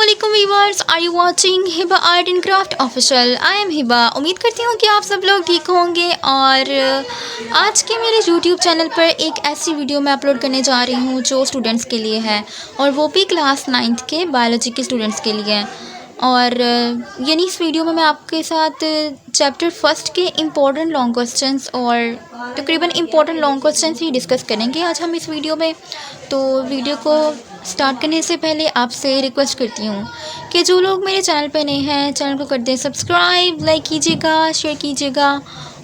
अस्सलामुअलैकुम viewers, are you watching Hiba art and craft official. I am Hiba. उम्मीद करती हूँ कि आप सब लोग ठीक होंगे। और आज के मेरे यूट्यूब चैनल पर एक ऐसी वीडियो मैं अपलोड करने जा रही हूँ जो स्टूडेंट्स के लिए है, और वो भी क्लास 9th के बायोलॉजी के स्टूडेंट्स के लिए है। और यानी इस वीडियो में मैं आपके साथ चैप्टर फर्स्ट के इम्पोर्टेंट लॉन्ग क्वेश्चंस और तकरीबन इम्पोर्टेंट लॉन्ग क्वेश्चंस ही डिस्कस करेंगे आज हम इस वीडियो में। तो वीडियो को स्टार्ट करने से पहले आपसे रिक्वेस्ट करती हूँ कि जो लोग मेरे चैनल पे नए हैं, चैनल को कर दें सब्सक्राइब, लाइक कीजिएगा, शेयर कीजिएगा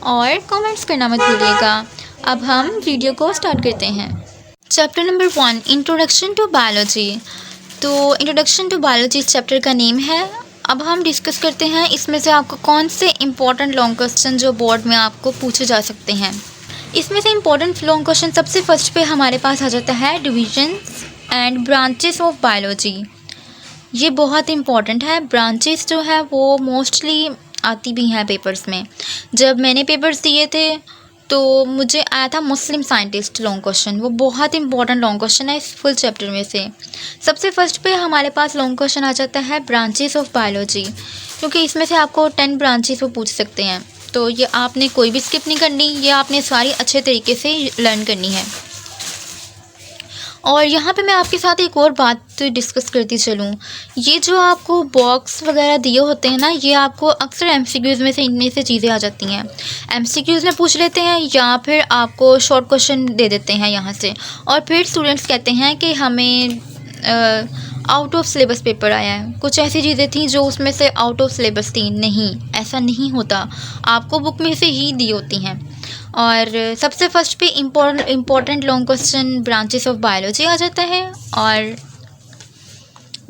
और कमेंट्स करना मत भूलिएगा। अब हम वीडियो को स्टार्ट करते हैं। Chapter number 1, introduction to biology. तो इंट्रोडक्शन टू बायोलॉजी इस चैप्टर का नेम है। अब हम डिस्कस करते हैं इसमें से आपको कौन से इंपॉर्टेंट लॉन्ग क्वेश्चन जो बोर्ड में आपको पूछे जा सकते हैं। इसमें से इंपॉर्टेंट लॉन्ग क्वेश्चन सबसे फर्स्ट पे हमारे पास आ जाता है divisions and branches of biology. ये बहुत इंपॉर्टेंट है। ब्रांचेस जो है वो मोस्टली आती भी हैं पेपर्स में। जब मैंने पेपर्स दिए थे तो मुझे आया था मुस्लिम साइंटिस्ट लॉन्ग क्वेश्चन। वो बहुत इंपॉर्टेंट लॉन्ग क्वेश्चन है इस फुल चैप्टर में से। सबसे फर्स्ट पे हमारे पास लॉन्ग क्वेश्चन आ जाता है ब्रांचेस ऑफ बायोलॉजी, क्योंकि इसमें से आपको 10 ब्रांचेस वो पूछ सकते हैं। तो ये आपने कोई भी स्किप नहीं करनी, ये आपने सारी अच्छे तरीके से लर्न करनी है। और यहाँ पे मैं आपके साथ एक और बात डिस्कस करती चलूँ। ये जो आपको बॉक्स वगैरह दिए होते हैं ना, ये आपको अक्सर एमसीक्यूज़ में से इनमें से चीज़ें आ जाती हैं। एमसीक्यूज़ में पूछ लेते हैं या फिर आपको शॉर्ट क्वेश्चन दे देते हैं यहाँ से, और फिर स्टूडेंट्स कहते हैं कि हमें आउट ऑफ सिलेबस पेपर आया है। कुछ ऐसी चीज़ें थी जो उसमें से आउट ऑफ सिलेबस थी। नहीं, ऐसा नहीं होता, आपको बुक में से ही दी होती हैं। और सबसे फर्स्ट पे important long question branches of biology आ जाता है। और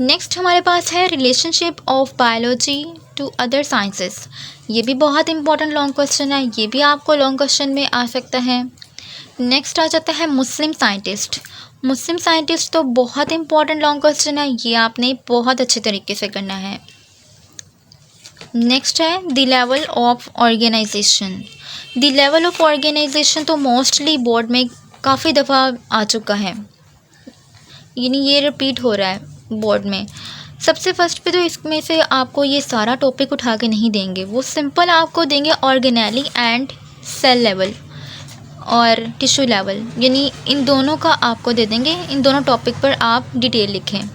नेक्स्ट हमारे पास है relationship of biology to other sciences. ये भी बहुत इंपॉर्टेंट लॉन्ग क्वेश्चन है, ये भी आपको लॉन्ग क्वेश्चन में आ सकता है। नेक्स्ट आ जाता है मुस्लिम साइंटिस्ट। मुस्लिम साइंटिस्ट तो बहुत इंपॉर्टेंट लॉन्ग क्वेश्चन है, ये आपने बहुत अच्छे तरीके से करना है। नेक्स्ट है the level of organization. The level of organization तो मोस्टली बोर्ड में काफ़ी दफ़ा आ चुका है, यानी ये रिपीट हो रहा है बोर्ड में। सबसे फर्स्ट पे तो इसमें से आपको ये सारा टॉपिक उठा के नहीं देंगे, वो सिंपल आपको देंगे ऑर्गेनेली एंड सेल लेवल और टिश्यू लेवल, यानी इन दोनों का आपको दे देंगे। इन दोनों टॉपिक पर आप डिटेल लिखें।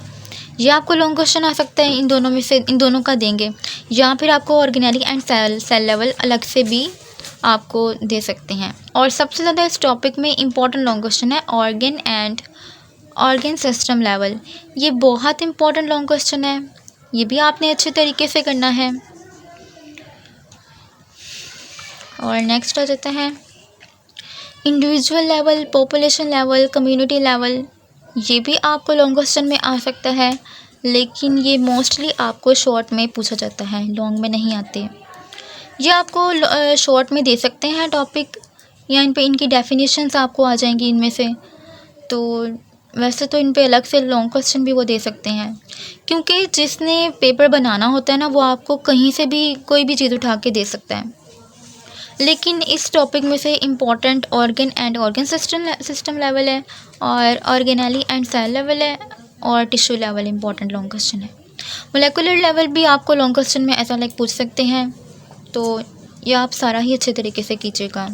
ये आपको लॉन्ग क्वेश्चन आ सकता है, इन दोनों में से इन दोनों का देंगे, या फिर आपको ऑर्गेनेली एंड सेल लेवल अलग से भी आपको दे सकते हैं। और सबसे ज़्यादा इस टॉपिक में इम्पॉर्टेंट लॉन्ग क्वेश्चन है organ and organ system level. ये बहुत इंपॉर्टेंट लॉन्ग क्वेश्चन है, ये भी आपने अच्छे तरीके से करना है। और नेक्स्ट आ जाता है individual level, population level, community level. ये भी आपको लॉन्ग क्वेश्चन में आ सकता है, लेकिन ये मोस्टली आपको शॉर्ट में पूछा जाता है, लॉन्ग में नहीं आते। ये आपको शॉर्ट में दे सकते हैं टॉपिक, या इन पे इनकी डेफिनेशंस आपको आ जाएंगी इनमें से। तो वैसे तो इन पे अलग से लॉन्ग क्वेश्चन भी वो दे सकते हैं, क्योंकि जिसने पेपर बनाना होता है ना, वो आपको कहीं से भी कोई भी चीज़ उठा के दे सकता है। लेकिन इस टॉपिक में से important organ and organ system level है, और ऑर्गेनेली एंड सेल लेवल है, और tissue level important long question है। मोलेकुलर लेवल भी आपको लॉन्ग क्वेश्चन में ऐसा पूछ सकते हैं, तो ये आप सारा ही अच्छे तरीके से कीजिएगा।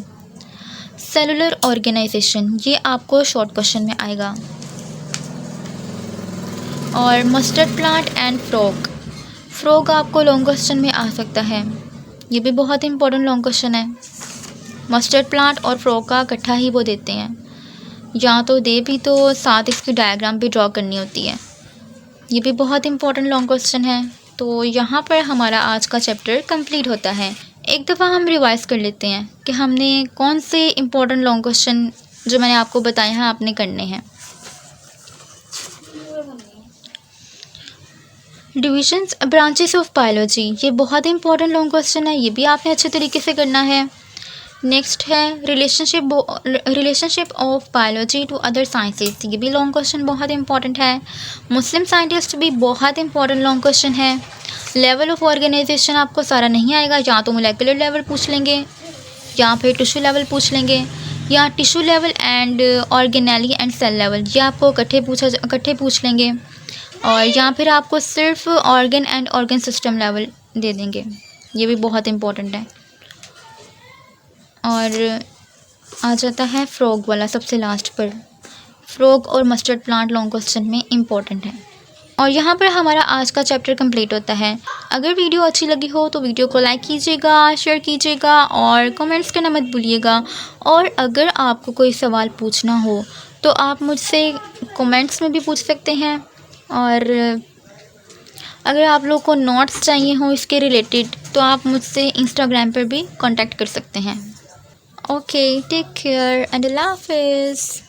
सेलुलर ऑर्गेनाइजेशन, ये आपको शॉर्ट क्वेश्चन में आएगा। और मस्टर्ड प्लांट एंड फ्रॉग आपको लॉन्ग क्वेश्चन में आ सकता है, ये भी बहुत इंपॉर्टेंट लॉन्ग क्वेश्चन है। मस्टर्ड प्लांट और फ्रॉग का इकट्ठा ही वो देते हैं, या तो दे भी तो साथ इसकी डायग्राम भी ड्रॉ करनी होती है। ये भी बहुत इंपॉर्टेंट लॉन्ग क्वेश्चन है। तो यहाँ पर हमारा आज का चैप्टर कंप्लीट होता है। एक दफ़ा हम रिवाइज़ कर लेते हैं कि हमने कौन से इंपॉर्टेंट लॉन्ग क्वेश्चन जो मैंने आपको बताए हैं आपने करने हैं। डिविजन्स ब्रांचेस ऑफ बायोलॉजी, ये बहुत इंपॉर्टेंट लॉन्ग क्वेश्चन है, ये भी आपने अच्छे तरीके से करना है। नेक्स्ट है relationship of biology to other sciences, ये भी लॉन्ग क्वेश्चन बहुत इंपॉर्टेंट है। मुस्लिम साइंटिस्ट भी बहुत इंपॉर्टेंट लॉन्ग क्वेश्चन है। लेवल ऑफ ऑर्गेनाइजेशन आपको सारा नहीं आएगा, या तो मोलेकुलर लेवल पूछ लेंगे, या फिर टिश्यू लेवल पूछ लेंगे, या tissue level and organelle and cell level, ये आपको इकट्ठे पूछ लेंगे। और यहाँ फिर आपको सिर्फ organ and organ system level दे देंगे, ये भी बहुत इम्पोर्टेंट है। और आ जाता है फ्रॉग वाला सबसे लास्ट पर। फ्रॉग और मस्टर्ड प्लांट लॉन्ग क्वेश्चन में इम्पोर्टेंट है। और यहाँ पर हमारा आज का चैप्टर कंप्लीट होता है। अगर वीडियो अच्छी लगी हो तो वीडियो को लाइक कीजिएगा, शेयर कीजिएगा और कमेंट्स करना मत भूलिएगा। और अगर आपको कोई सवाल पूछना हो तो आप मुझसे कमेंट्स में भी पूछ सकते हैं। और अगर आप लोग को नोट्स चाहिए हो इसके रिलेटेड तो आप मुझसे इंस्टाग्राम पर भी कांटेक्ट कर सकते हैं। ओके, टेक केयर एंड अल्लाह हाफिज़।